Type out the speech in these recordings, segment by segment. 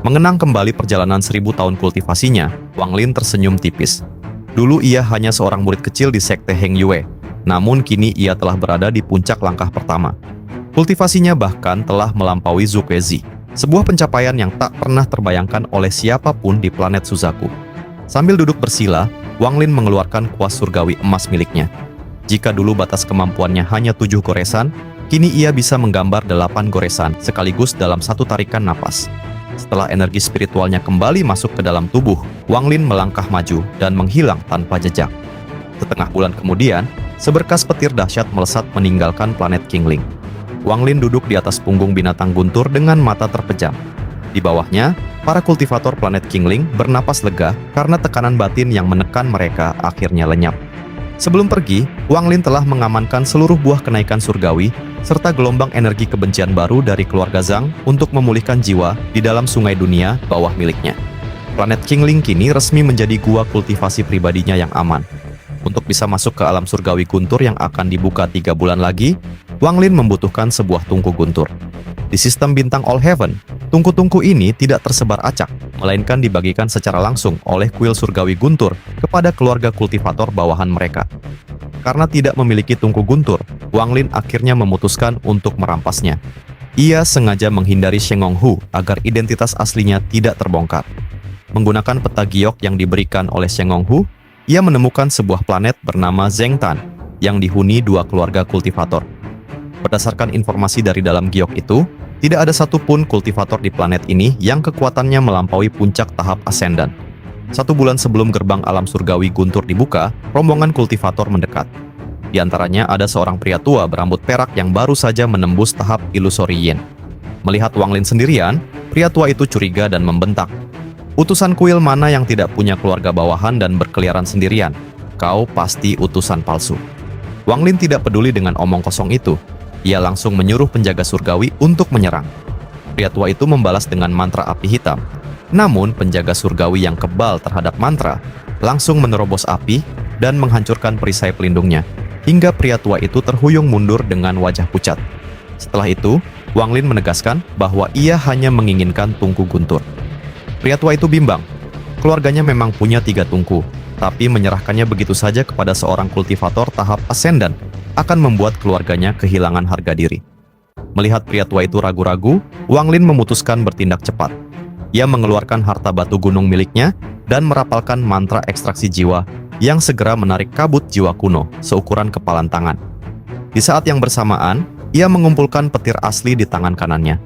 Mengenang kembali perjalanan 1000 tahun kultivasinya, Wang Lin tersenyum tipis. Dulu ia hanya seorang murid kecil di sekte Heng Yue, namun kini ia telah berada di puncak langkah pertama. Kultivasinya bahkan telah melampaui Zhu Kezi, sebuah pencapaian yang tak pernah terbayangkan oleh siapapun di planet Suzaku. Sambil duduk bersila, Wang Lin mengeluarkan kuas surgawi emas miliknya. Jika dulu batas kemampuannya hanya 7 goresan, kini ia bisa menggambar 8 goresan sekaligus dalam satu tarikan napas. Setelah energi spiritualnya kembali masuk ke dalam tubuh, Wang Lin melangkah maju dan menghilang tanpa jejak. Setengah bulan kemudian, seberkas petir dahsyat melesat meninggalkan planet Qingling. Wang Lin duduk di atas punggung binatang guntur dengan mata terpejam. Di bawahnya, para kultivator planet Qingling bernapas lega karena tekanan batin yang menekan mereka akhirnya lenyap. Sebelum pergi, Wang Lin telah mengamankan seluruh buah kenaikan surgawi serta gelombang energi kebencian baru dari keluarga Zhang untuk memulihkan jiwa di dalam sungai dunia bawah miliknya. Planet Qingling kini resmi menjadi gua kultivasi pribadinya yang aman. Untuk bisa masuk ke alam surgawi guntur yang akan dibuka 3 bulan lagi, Wang Lin membutuhkan sebuah tungku guntur. Di sistem bintang All Heaven, tungku-tungku ini tidak tersebar acak, melainkan dibagikan secara langsung oleh kuil surgawi guntur kepada keluarga kultivator bawahan mereka. Karena tidak memiliki tungku guntur, Wang Lin akhirnya memutuskan untuk merampasnya. Ia sengaja menghindari Sheng Honghu agar identitas aslinya tidak terbongkar. Menggunakan peta giok yang diberikan oleh Sheng Honghu, ia menemukan sebuah planet bernama Zhengtan yang dihuni 2 keluarga kultivator. Berdasarkan informasi dari dalam giok itu, tidak ada satupun kultivator di planet ini yang kekuatannya melampaui puncak tahap ascendant. 1 bulan sebelum gerbang alam surgawi guntur dibuka, rombongan kultivator mendekat. Di antaranya ada seorang pria tua berambut perak yang baru saja menembus tahap ilusori yin. Melihat Wang Lin sendirian, pria tua itu curiga dan membentak. "Utusan kuil mana yang tidak punya keluarga bawahan dan berkeliaran sendirian? Kau pasti utusan palsu." Wang Lin tidak peduli dengan omong kosong itu. Ia langsung menyuruh penjaga surgawi untuk menyerang. Pria tua itu membalas dengan mantra api hitam. Namun, penjaga surgawi yang kebal terhadap mantra langsung menerobos api dan menghancurkan perisai pelindungnya, hingga pria tua itu terhuyung mundur dengan wajah pucat. Setelah itu, Wang Lin menegaskan bahwa ia hanya menginginkan tungku guntur. Pria tua itu bimbang. Keluarganya memang punya 3 tungku, tapi menyerahkannya begitu saja kepada seorang kultivator tahap ascendant akan membuat keluarganya kehilangan harga diri. Melihat pria tua itu ragu-ragu, Wang Lin memutuskan bertindak cepat. Ia mengeluarkan harta batu gunung miliknya dan merapalkan mantra ekstraksi jiwa yang segera menarik kabut jiwa kuno seukuran kepalan tangan. Di saat yang bersamaan, ia mengumpulkan petir asli di tangan kanannya.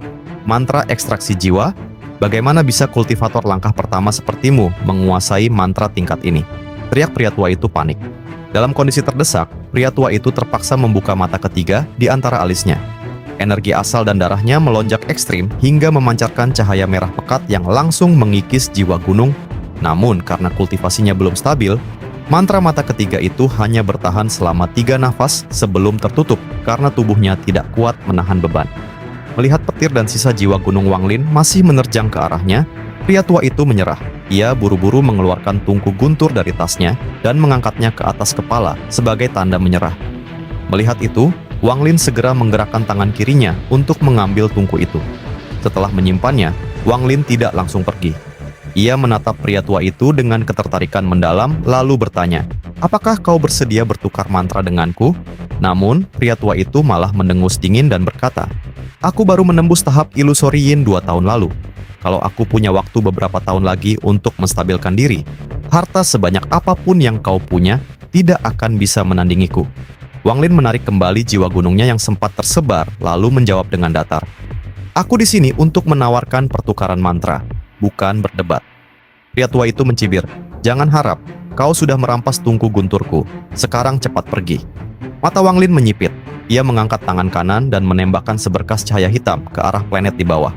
Mantra ekstraksi jiwa, bagaimana bisa kultivator langkah pertama sepertimu menguasai mantra tingkat ini? Teriak pria tua itu panik. Dalam kondisi terdesak, pria tua itu terpaksa membuka mata ketiga di antara alisnya. Energi asal dan darahnya melonjak ekstrim hingga memancarkan cahaya merah pekat yang langsung mengikis jiwa gunung. Namun, karena kultivasinya belum stabil, mantra mata ketiga itu hanya bertahan selama 3 nafas sebelum tertutup karena tubuhnya tidak kuat menahan beban. Melihat petir dan sisa jiwa gunung Wang Lin masih menerjang ke arahnya, pria tua itu menyerah. Ia buru-buru mengeluarkan tungku guntur dari tasnya dan mengangkatnya ke atas kepala sebagai tanda menyerah. Melihat itu, Wang Lin segera menggerakkan tangan kirinya untuk mengambil tungku itu. Setelah menyimpannya, Wang Lin tidak langsung pergi. Ia menatap pria tua itu dengan ketertarikan mendalam lalu bertanya, "Apakah kau bersedia bertukar mantra denganku?" Namun, pria tua itu malah mendengus dingin dan berkata, "Aku baru menembus tahap ilusori yin 2 tahun lalu. Kalau aku punya waktu beberapa tahun lagi untuk menstabilkan diri, harta sebanyak apapun yang kau punya tidak akan bisa menandingiku." Wang Lin menarik kembali jiwa gunungnya yang sempat tersebar, lalu menjawab dengan datar, "Aku di sini untuk menawarkan pertukaran mantra, bukan berdebat." Pria tua itu mencibir, "Jangan harap, kau sudah merampas tungku gunturku. Sekarang cepat pergi." Mata Wang Lin menyipit. Ia mengangkat tangan kanan dan menembakkan seberkas cahaya hitam ke arah planet di bawah.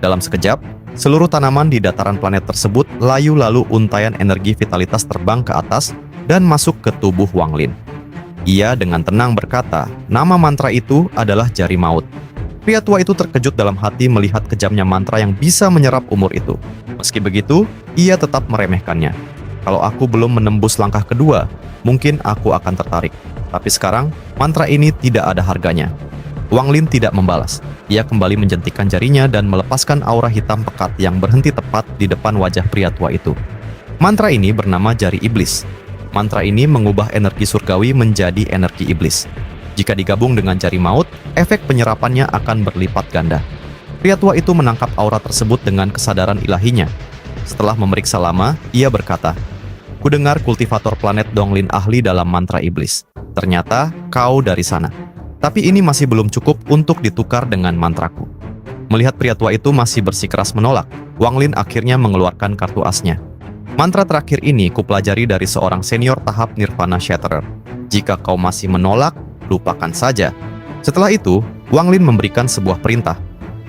Dalam sekejap, seluruh tanaman di dataran planet tersebut layu lalu untayan energi vitalitas terbang ke atas dan masuk ke tubuh Wang Lin. Ia dengan tenang berkata, nama mantra itu adalah Jari Maut. Pria tua itu terkejut dalam hati melihat kejamnya mantra yang bisa menyerap umur itu. Meski begitu, ia tetap meremehkannya. Kalau aku belum menembus langkah kedua, mungkin aku akan tertarik. Tapi sekarang, mantra ini tidak ada harganya. Wang Lin tidak membalas. Ia kembali menjentikan jarinya dan melepaskan aura hitam pekat yang berhenti tepat di depan wajah pria tua itu. Mantra ini bernama Jari Iblis. Mantra ini mengubah energi surgawi menjadi energi iblis. Jika digabung dengan jari maut, efek penyerapannya akan berlipat ganda. Pria tua itu menangkap aura tersebut dengan kesadaran ilahinya. Setelah memeriksa lama, ia berkata, "Kudengar kultivator planet Donglin ahli dalam mantra iblis. Ternyata kau dari sana. Tapi ini masih belum cukup untuk ditukar dengan mantraku." Melihat pria tua itu masih bersikeras menolak, Wang Lin akhirnya mengeluarkan kartu asnya. Mantra terakhir ini kupelajari dari seorang senior tahap Nirvana Shatterer. Jika kau masih menolak, lupakan saja. Setelah itu, Wang Lin memberikan sebuah perintah.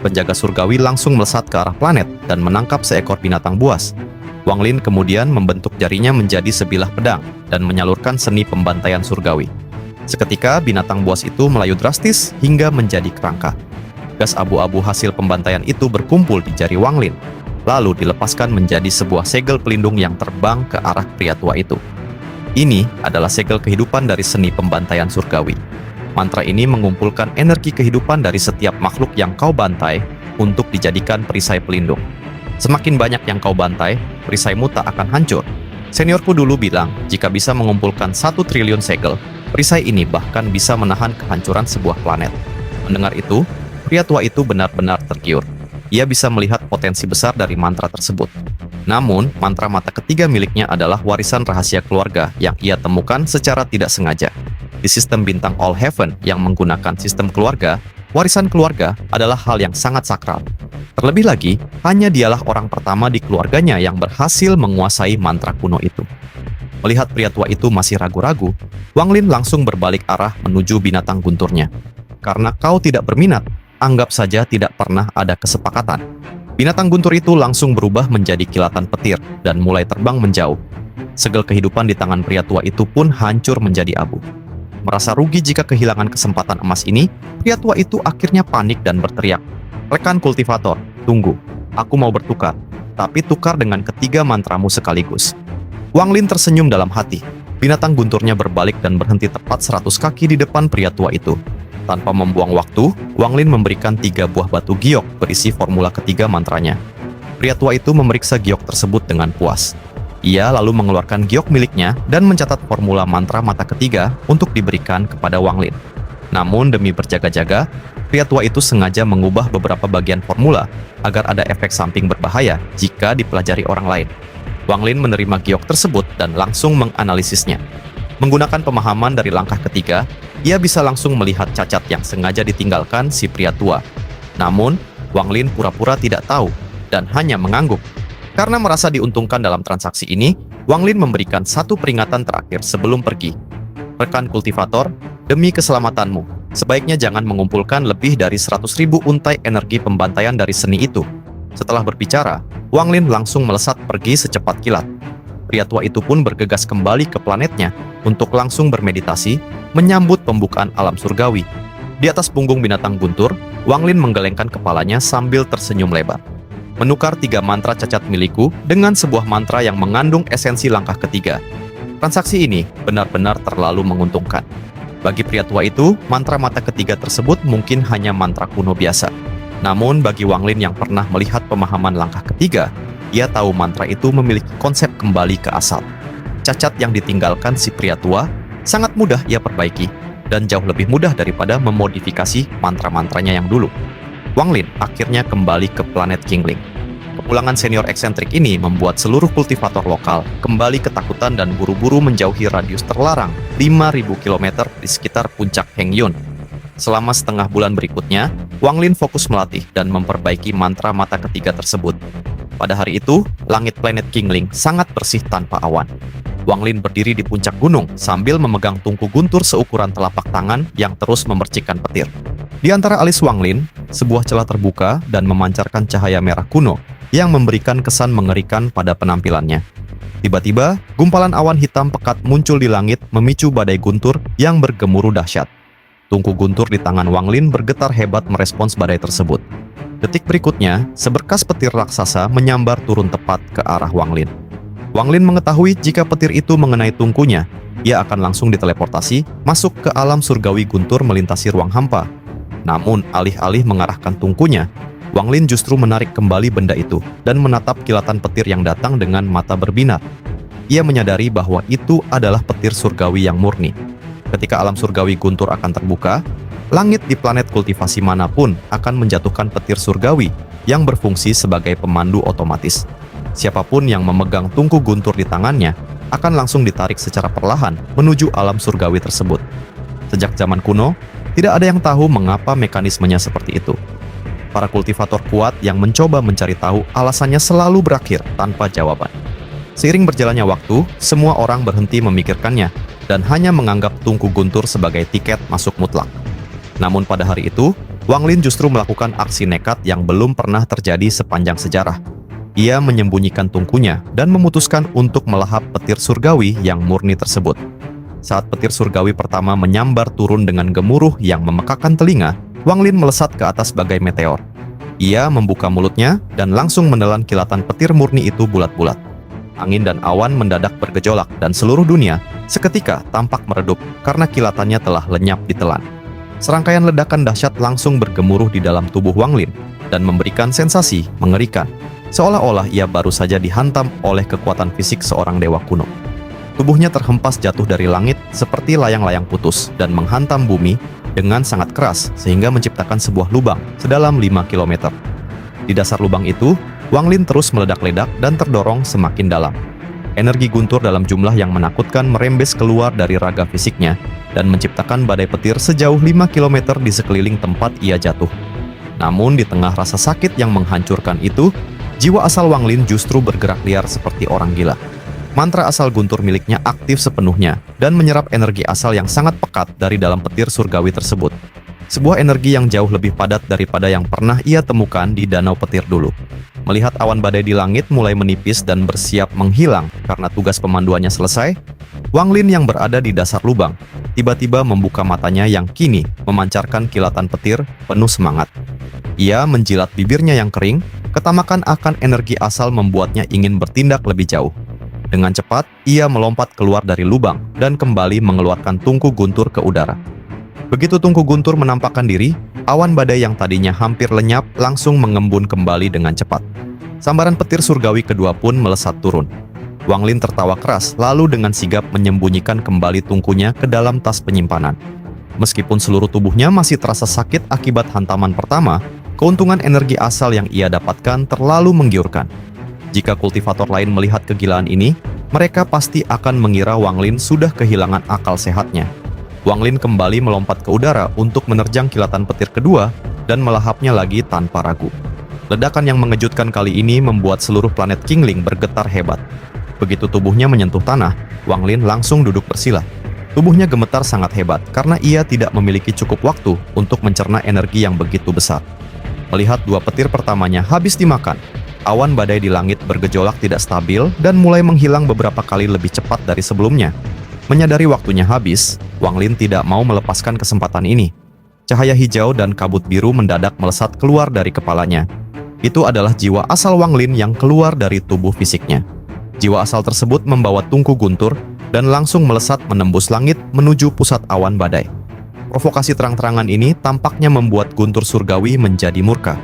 Penjaga surgawi langsung melesat ke arah planet dan menangkap seekor binatang buas. Wang Lin kemudian membentuk jarinya menjadi sebilah pedang dan menyalurkan seni pembantaian surgawi. Seketika, binatang buas itu melayu drastis hingga menjadi kerangka. Gas abu-abu hasil pembantaian itu berkumpul di jari Wang Lin, lalu dilepaskan menjadi sebuah segel pelindung yang terbang ke arah pria tua itu. Ini adalah segel kehidupan dari seni pembantaian surgawi. Mantra ini mengumpulkan energi kehidupan dari setiap makhluk yang kau bantai untuk dijadikan perisai pelindung. Semakin banyak yang kau bantai, perisaimu tak akan hancur. Seniorku dulu bilang, jika bisa mengumpulkan 1 triliun segel, perisai ini bahkan bisa menahan kehancuran sebuah planet. Mendengar itu, pria tua itu benar-benar tergiur. Ia bisa melihat potensi besar dari mantra tersebut. Namun, mantra mata ketiga miliknya adalah warisan rahasia keluarga yang ia temukan secara tidak sengaja. Di sistem bintang All Heaven yang menggunakan sistem keluarga, warisan keluarga adalah hal yang sangat sakral. Terlebih lagi, hanya dialah orang pertama di keluarganya yang berhasil menguasai mantra kuno itu. Melihat pria tua itu masih ragu-ragu, Wang Lin langsung berbalik arah menuju binatang gunturnya. Karena kau tidak berminat, anggap saja tidak pernah ada kesepakatan. Binatang guntur itu langsung berubah menjadi kilatan petir dan mulai terbang menjauh. Segel kehidupan di tangan pria tua itu pun hancur menjadi abu. Merasa rugi jika kehilangan kesempatan emas ini, pria tua itu akhirnya panik dan berteriak, "Rekan kultivator, tunggu. Aku mau bertukar, tapi tukar dengan ketiga mantramu sekaligus." Wang Lin tersenyum dalam hati. Binatang gunturnya berbalik dan berhenti tepat 100 kaki di depan pria tua itu. Tanpa membuang waktu, Wang Lin memberikan 3 buah batu giok berisi formula ketiga mantranya. Pria tua itu memeriksa giok tersebut dengan puas. Ia lalu mengeluarkan giok miliknya dan mencatat formula mantra mata ketiga untuk diberikan kepada Wang Lin. Namun demi berjaga-jaga, pria tua itu sengaja mengubah beberapa bagian formula agar ada efek samping berbahaya jika dipelajari orang lain. Wang Lin menerima giok tersebut dan langsung menganalisisnya. Menggunakan pemahaman dari langkah ketiga, ia bisa langsung melihat cacat yang sengaja ditinggalkan si pria tua. Namun, Wang Lin pura-pura tidak tahu dan hanya mengangguk. Karena merasa diuntungkan dalam transaksi ini, Wang Lin memberikan 1 peringatan terakhir sebelum pergi. "Rekan kultivator, demi keselamatanmu, sebaiknya jangan mengumpulkan lebih dari 100.000 untai energi pembantaian dari seni itu." Setelah berbicara, Wang Lin langsung melesat pergi secepat kilat. Pria tua itu pun bergegas kembali ke planetnya untuk langsung bermeditasi, menyambut pembukaan alam surgawi. Di atas punggung binatang guntur, Wang Lin menggelengkan kepalanya sambil tersenyum lebar. Menukar 3 mantra cacat milikku dengan sebuah mantra yang mengandung esensi langkah ketiga. Transaksi ini benar-benar terlalu menguntungkan. Bagi pria tua itu, mantra mata ketiga tersebut mungkin hanya mantra kuno biasa. Namun bagi Wang Lin yang pernah melihat pemahaman langkah ketiga, ia tahu mantra itu memiliki konsep kembali ke asal. Cacat yang ditinggalkan si pria tua sangat mudah ia perbaiki, dan jauh lebih mudah daripada memodifikasi mantra-mantranya yang dulu. Wang Lin akhirnya kembali ke planet Qingling. Kepulangan senior eksentrik ini membuat seluruh kultivator lokal kembali ketakutan dan buru-buru menjauhi radius terlarang 5.000 km di sekitar puncak Hengyun. Selama setengah bulan berikutnya, Wang Lin fokus melatih dan memperbaiki mantra mata ketiga tersebut. Pada hari itu, langit planet Qingling sangat bersih tanpa awan. Wang Lin berdiri di puncak gunung sambil memegang tungku guntur seukuran telapak tangan yang terus memercikkan petir. Di antara alis Wang Lin, sebuah celah terbuka dan memancarkan cahaya merah kuno yang memberikan kesan mengerikan pada penampilannya. Tiba-tiba, gumpalan awan hitam pekat muncul di langit memicu badai guntur yang bergemuruh dahsyat. Tungku guntur di tangan Wang Lin bergetar hebat merespons badai tersebut. Detik berikutnya, seberkas petir raksasa menyambar turun tepat ke arah Wang Lin. Wang Lin mengetahui jika petir itu mengenai tungkunya, ia akan langsung diteleportasi masuk ke alam surgawi guntur melintasi ruang hampa. Namun, alih-alih mengarahkan tungkunya, Wang Lin justru menarik kembali benda itu dan menatap kilatan petir yang datang dengan mata berbinar. Ia menyadari bahwa itu adalah petir surgawi yang murni. Ketika alam surgawi guntur akan terbuka, langit di planet kultivasi manapun akan menjatuhkan petir surgawi yang berfungsi sebagai pemandu otomatis. Siapapun yang memegang tungku guntur di tangannya akan langsung ditarik secara perlahan menuju alam surgawi tersebut. Sejak zaman kuno, tidak ada yang tahu mengapa mekanismenya seperti itu. Para kultivator kuat yang mencoba mencari tahu alasannya selalu berakhir tanpa jawaban. Seiring berjalannya waktu, semua orang berhenti memikirkannya dan hanya menganggap tungku guntur sebagai tiket masuk mutlak. Namun pada hari itu, Wang Lin justru melakukan aksi nekat yang belum pernah terjadi sepanjang sejarah. Ia menyembunyikan tungkunya dan memutuskan untuk melahap petir surgawi yang murni tersebut. Saat petir surgawi pertama menyambar turun dengan gemuruh yang memekakan telinga, Wang Lin melesat ke atas bagai meteor. Ia membuka mulutnya dan langsung menelan kilatan petir murni itu bulat-bulat. Angin dan awan mendadak bergejolak dan seluruh dunia seketika tampak meredup karena kilatannya telah lenyap ditelan. Serangkaian ledakan dahsyat langsung bergemuruh di dalam tubuh Wang Lin dan memberikan sensasi mengerikan. Seolah-olah ia baru saja dihantam oleh kekuatan fisik seorang dewa kuno. Tubuhnya terhempas jatuh dari langit seperti layang-layang putus dan menghantam bumi dengan sangat keras sehingga menciptakan sebuah lubang sedalam 5 km. Di dasar lubang itu, Wang Lin terus meledak-ledak dan terdorong semakin dalam. Energi guntur dalam jumlah yang menakutkan merembes keluar dari raga fisiknya dan menciptakan badai petir sejauh 5 km di sekeliling tempat ia jatuh. Namun di tengah rasa sakit yang menghancurkan itu, jiwa asal Wang Lin justru bergerak liar seperti orang gila. Mantra asal guntur miliknya aktif sepenuhnya dan menyerap energi asal yang sangat pekat dari dalam petir surgawi tersebut. Sebuah energi yang jauh lebih padat daripada yang pernah ia temukan di danau petir dulu. Melihat awan badai di langit mulai menipis dan bersiap menghilang karena tugas pemanduannya selesai, Wang Lin yang berada di dasar lubang tiba-tiba membuka matanya yang kini memancarkan kilatan petir penuh semangat. Ia menjilat bibirnya yang kering, ketamakan akan energi asal membuatnya ingin bertindak lebih jauh. Dengan cepat, ia melompat keluar dari lubang dan kembali mengeluarkan tungku guntur ke udara. Begitu tungku guntur menampakkan diri, awan badai yang tadinya hampir lenyap langsung mengembun kembali dengan cepat. Sambaran petir surgawi kedua pun melesat turun. Wang Lin tertawa keras, lalu dengan sigap menyembunyikan kembali tungkunya ke dalam tas penyimpanan. Meskipun seluruh tubuhnya masih terasa sakit akibat hantaman pertama, keuntungan energi asal yang ia dapatkan terlalu menggiurkan. Jika kultivator lain melihat kegilaan ini, mereka pasti akan mengira Wang Lin sudah kehilangan akal sehatnya. Wang Lin kembali melompat ke udara untuk menerjang kilatan petir kedua dan melahapnya lagi tanpa ragu. Ledakan yang mengejutkan kali ini membuat seluruh planet Qingling bergetar hebat. Begitu tubuhnya menyentuh tanah, Wang Lin langsung duduk bersila. Tubuhnya gemetar sangat hebat karena ia tidak memiliki cukup waktu untuk mencerna energi yang begitu besar. Melihat dua petir pertamanya habis dimakan, awan badai di langit bergejolak tidak stabil dan mulai menghilang beberapa kali lebih cepat dari sebelumnya. Menyadari waktunya habis, Wang Lin tidak mau melepaskan kesempatan ini. Cahaya hijau dan kabut biru mendadak melesat keluar dari kepalanya. Itu adalah jiwa asal Wang Lin yang keluar dari tubuh fisiknya. Jiwa asal tersebut membawa tungku guntur dan langsung melesat menembus langit menuju pusat awan badai. Provokasi terang-terangan ini tampaknya membuat guntur surgawi menjadi murka.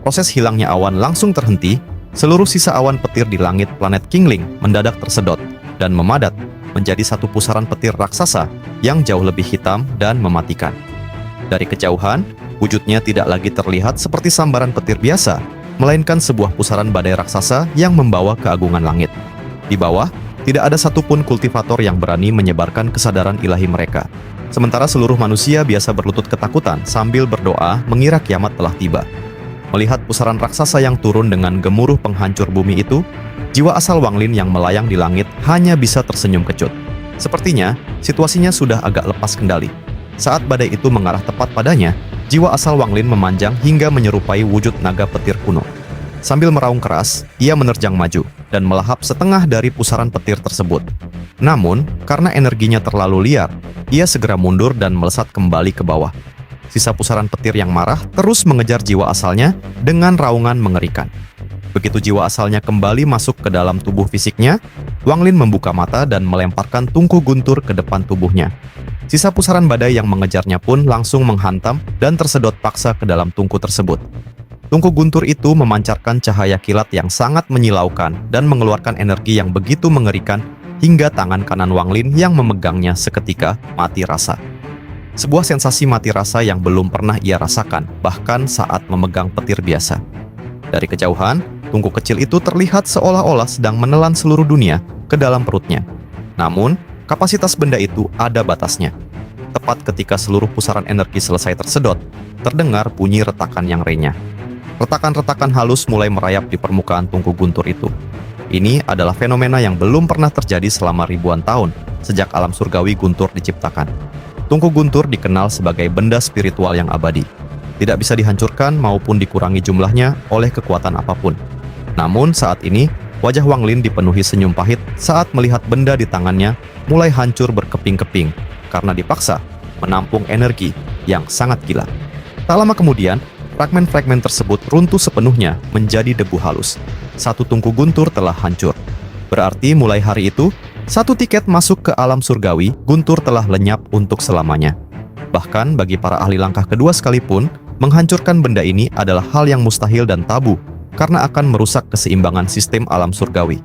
Proses hilangnya awan langsung terhenti, seluruh sisa awan petir di langit planet Qingling mendadak tersedot dan memadat menjadi satu pusaran petir raksasa yang jauh lebih hitam dan mematikan. Dari kejauhan, wujudnya tidak lagi terlihat seperti sambaran petir biasa, melainkan sebuah pusaran badai raksasa yang membawa keagungan langit. Di bawah, tidak ada satupun kultivator yang berani menyebarkan kesadaran ilahi mereka. Sementara seluruh manusia biasa berlutut ketakutan sambil berdoa mengira kiamat telah tiba. Melihat pusaran raksasa yang turun dengan gemuruh penghancur bumi itu, jiwa asal Wang Lin yang melayang di langit hanya bisa tersenyum kecut. Sepertinya, situasinya sudah agak lepas kendali. Saat badai itu mengarah tepat padanya, jiwa asal Wang Lin memanjang hingga menyerupai wujud naga petir kuno. Sambil meraung keras, ia menerjang maju dan melahap setengah dari pusaran petir tersebut. Namun, karena energinya terlalu liar, ia segera mundur dan melesat kembali ke bawah. Sisa pusaran petir yang marah terus mengejar jiwa asalnya dengan raungan mengerikan. Begitu jiwa asalnya kembali masuk ke dalam tubuh fisiknya, Wang Lin membuka mata dan melemparkan tungku guntur ke depan tubuhnya. Sisa pusaran badai yang mengejarnya pun langsung menghantam dan tersedot paksa ke dalam tungku tersebut. Tungku guntur itu memancarkan cahaya kilat yang sangat menyilaukan dan mengeluarkan energi yang begitu mengerikan hingga tangan kanan Wang Lin yang memegangnya seketika mati rasa. Sebuah sensasi mati rasa yang belum pernah ia rasakan, bahkan saat memegang petir biasa. Dari kejauhan, tungku kecil itu terlihat seolah-olah sedang menelan seluruh dunia ke dalam perutnya. Namun, kapasitas benda itu ada batasnya. Tepat ketika seluruh pusaran energi selesai tersedot, terdengar bunyi retakan yang renyah. Retakan-retakan halus mulai merayap di permukaan tungku guntur itu. Ini adalah fenomena yang belum pernah terjadi selama ribuan tahun sejak alam surgawi guntur diciptakan. Tungku guntur dikenal sebagai benda spiritual yang abadi. Tidak bisa dihancurkan maupun dikurangi jumlahnya oleh kekuatan apapun. Namun saat ini, wajah Wang Lin dipenuhi senyum pahit saat melihat benda di tangannya mulai hancur berkeping-keping karena dipaksa menampung energi yang sangat gila. Tak lama kemudian, fragmen-fragmen tersebut runtuh sepenuhnya menjadi debu halus. Satu tungku guntur telah hancur. Berarti mulai hari itu, satu tiket masuk ke alam surgawi guntur telah lenyap untuk selamanya. Bahkan bagi para ahli langkah kedua sekalipun, menghancurkan benda ini adalah hal yang mustahil dan tabu karena akan merusak keseimbangan sistem alam surgawi.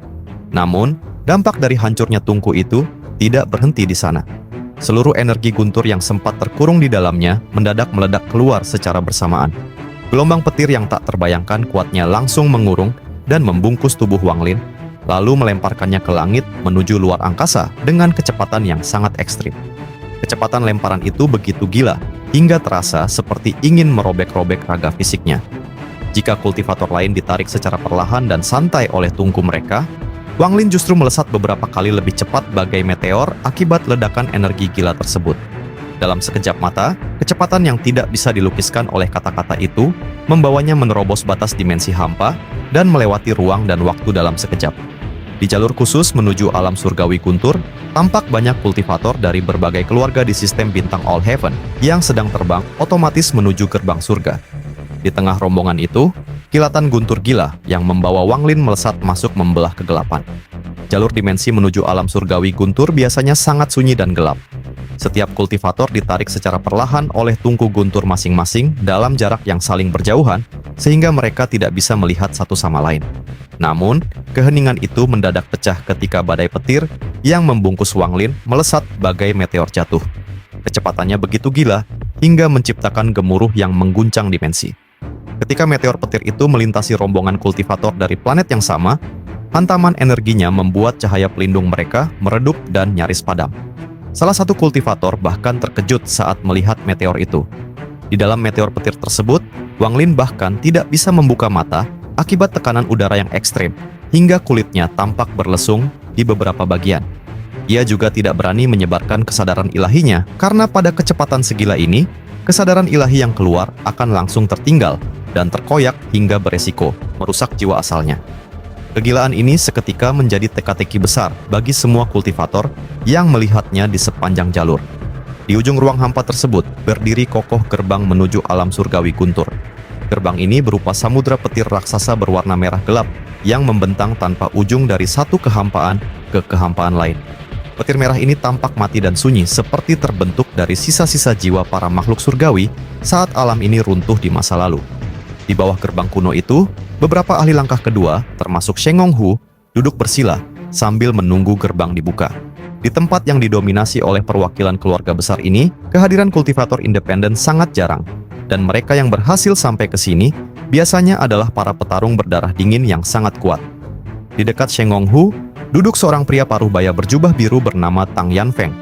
Namun, dampak dari hancurnya tungku itu tidak berhenti di sana. Seluruh energi guntur yang sempat terkurung di dalamnya mendadak meledak keluar secara bersamaan. Gelombang petir yang tak terbayangkan kuatnya langsung mengurung dan membungkus tubuh Wang Lin, lalu melemparkannya ke langit menuju luar angkasa dengan kecepatan yang sangat ekstrim. Kecepatan lemparan itu begitu gila, hingga terasa seperti ingin merobek-robek raga fisiknya. Jika kultivator lain ditarik secara perlahan dan santai oleh tungku mereka, Wang Lin justru melesat beberapa kali lebih cepat bagai meteor akibat ledakan energi gila tersebut. Dalam sekejap mata, kecepatan yang tidak bisa dilukiskan oleh kata-kata itu membawanya menerobos batas dimensi hampa dan melewati ruang dan waktu dalam sekejap. Di jalur khusus menuju alam surgawi guntur, tampak banyak kultivator dari berbagai keluarga di sistem bintang All Heaven yang sedang terbang otomatis menuju gerbang surga. Di tengah rombongan itu, kilatan guntur gila yang membawa Wang Lin melesat masuk membelah kegelapan. Jalur dimensi menuju alam surgawi guntur biasanya sangat sunyi dan gelap. Setiap kultivator ditarik secara perlahan oleh tungku guntur masing-masing dalam jarak yang saling berjauhan, sehingga mereka tidak bisa melihat satu sama lain. Namun, keheningan itu mendadak pecah ketika badai petir yang membungkus Wang Lin melesat bagai meteor jatuh. Kecepatannya begitu gila hingga menciptakan gemuruh yang mengguncang dimensi. Ketika meteor petir itu melintasi rombongan kultivator dari planet yang sama, hantaman energinya membuat cahaya pelindung mereka meredup dan nyaris padam. Salah satu kultivator bahkan terkejut saat melihat meteor itu. Di dalam meteor petir tersebut, Wang Lin bahkan tidak bisa membuka mata akibat tekanan udara yang ekstrim, hingga kulitnya tampak berlesung di beberapa bagian. Ia juga tidak berani menyebarkan kesadaran ilahinya, karena pada kecepatan segila ini, kesadaran ilahi yang keluar akan langsung tertinggal dan terkoyak hingga beresiko merusak jiwa asalnya. Kegilaan ini seketika menjadi teka-teki besar bagi semua kultivator yang melihatnya di sepanjang jalur. Di ujung ruang hampa tersebut berdiri kokoh gerbang menuju alam surgawi guntur. Gerbang ini berupa samudra petir raksasa berwarna merah gelap yang membentang tanpa ujung dari satu kehampaan ke kehampaan lain. Petir merah ini tampak mati dan sunyi seperti terbentuk dari sisa-sisa jiwa para makhluk surgawi saat alam ini runtuh di masa lalu. Di bawah gerbang kuno itu, beberapa ahli langkah kedua, termasuk Sheng Honghu, duduk bersila sambil menunggu gerbang dibuka. Di tempat yang didominasi oleh perwakilan keluarga besar ini, kehadiran kultivator independen sangat jarang, dan mereka yang berhasil sampai ke sini biasanya adalah para petarung berdarah dingin yang sangat kuat. Di dekat Sheng Honghu, duduk seorang pria paruh baya berjubah biru bernama Tang Yanfeng.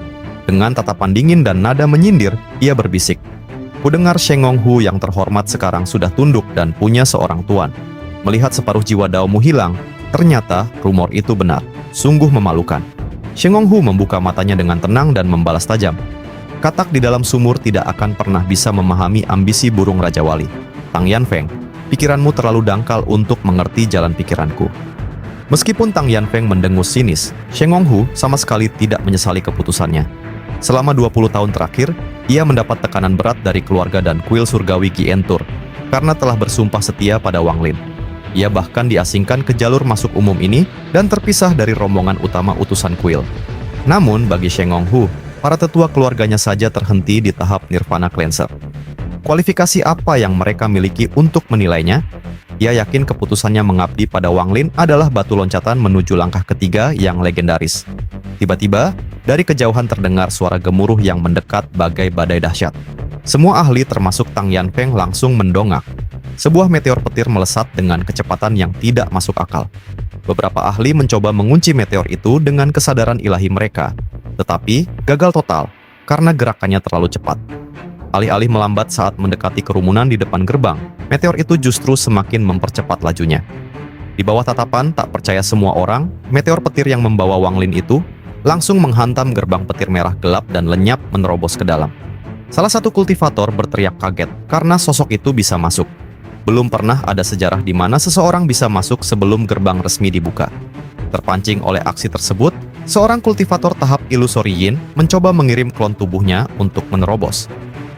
Dengan tatapan dingin dan nada menyindir, ia berbisik, "Kudengar Sheng Honghu yang terhormat sekarang sudah tunduk dan punya seorang tuan. Melihat separuh jiwa Daomu hilang, ternyata rumor itu benar. Sungguh memalukan." Sheng Honghu membuka matanya dengan tenang dan membalas tajam, "Katak di dalam sumur tidak akan pernah bisa memahami ambisi burung Raja Wali. Tang Yanfeng, pikiranmu terlalu dangkal untuk mengerti jalan pikiranku." Meskipun Tang Yanfeng mendengus sinis, Sheng Honghu sama sekali tidak menyesali keputusannya. Selama 20 tahun terakhir, ia mendapat tekanan berat dari keluarga dan kuil surgawi Gientur karena telah bersumpah setia pada Wang Lin. Ia bahkan diasingkan ke jalur masuk umum ini dan terpisah dari rombongan utama utusan kuil. Namun bagi Sheng Honghu, para tetua keluarganya saja terhenti di tahap Nirvana Cleanser. Kualifikasi apa yang mereka miliki untuk menilainya? Ia yakin keputusannya mengabdi pada Wang Lin adalah batu loncatan menuju langkah ketiga yang legendaris. Tiba-tiba, dari kejauhan terdengar suara gemuruh yang mendekat bagai badai dahsyat. Semua ahli termasuk Tang Yanfeng langsung mendongak. Sebuah meteor petir melesat dengan kecepatan yang tidak masuk akal. Beberapa ahli mencoba mengunci meteor itu dengan kesadaran ilahi mereka, tetapi gagal total karena gerakannya terlalu cepat. Alih-alih melambat saat mendekati kerumunan di depan gerbang, meteor itu justru semakin mempercepat lajunya. Di bawah tatapan tak percaya semua orang, meteor petir yang membawa Wang Lin itu langsung menghantam gerbang petir merah gelap dan lenyap menerobos ke dalam. Salah satu kultivator berteriak kaget karena sosok itu bisa masuk. Belum pernah ada sejarah di mana seseorang bisa masuk sebelum gerbang resmi dibuka. Terpancing oleh aksi tersebut, seorang kultivator tahap ilusori Yin mencoba mengirim klon tubuhnya untuk menerobos.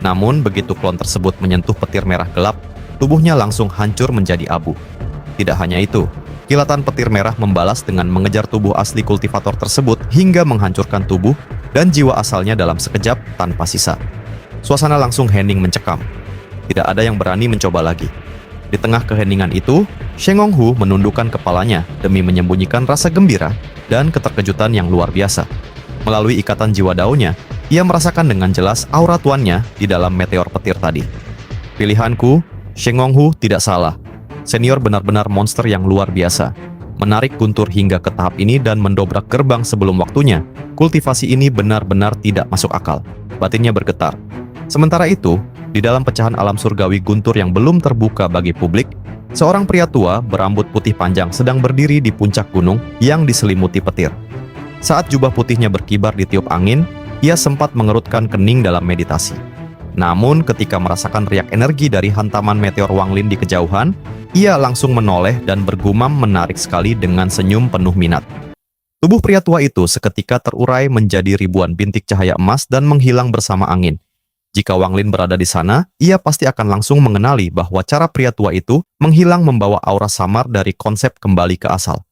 Namun, begitu klon tersebut menyentuh petir merah gelap, tubuhnya langsung hancur menjadi abu. Tidak hanya itu, kilatan petir merah membalas dengan mengejar tubuh asli kultivator tersebut hingga menghancurkan tubuh dan jiwa asalnya dalam sekejap tanpa sisa. Suasana langsung hening mencekam. Tidak ada yang berani mencoba lagi. Di tengah keheningan itu, Sheng Honghu menundukkan kepalanya demi menyembunyikan rasa gembira dan keterkejutan yang luar biasa. Melalui ikatan jiwa daunnya, ia merasakan dengan jelas aura tuannya di dalam meteor petir tadi. Pilihanku, Sheng Honghu tidak salah. Senior benar-benar monster yang luar biasa. Menarik Guntur hingga ke tahap ini dan mendobrak gerbang sebelum waktunya. Kultivasi ini benar-benar tidak masuk akal. Batinnya bergetar. Sementara itu, di dalam pecahan alam surgawi Guntur yang belum terbuka bagi publik, seorang pria tua berambut putih panjang sedang berdiri di puncak gunung yang diselimuti petir. Saat jubah putihnya berkibar ditiup angin, ia sempat mengerutkan kening dalam meditasi. Namun ketika merasakan riak energi dari hantaman meteor Wang Lin di kejauhan, ia langsung menoleh dan bergumam menarik sekali dengan senyum penuh minat. Tubuh pria tua itu seketika terurai menjadi ribuan bintik cahaya emas dan menghilang bersama angin. Jika Wang Lin berada di sana, ia pasti akan langsung mengenali bahwa cara pria tua itu menghilang membawa aura samar dari konsep kembali ke asal.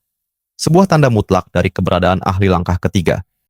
Sebuah tanda mutlak dari keberadaan ahli langkah ketiga.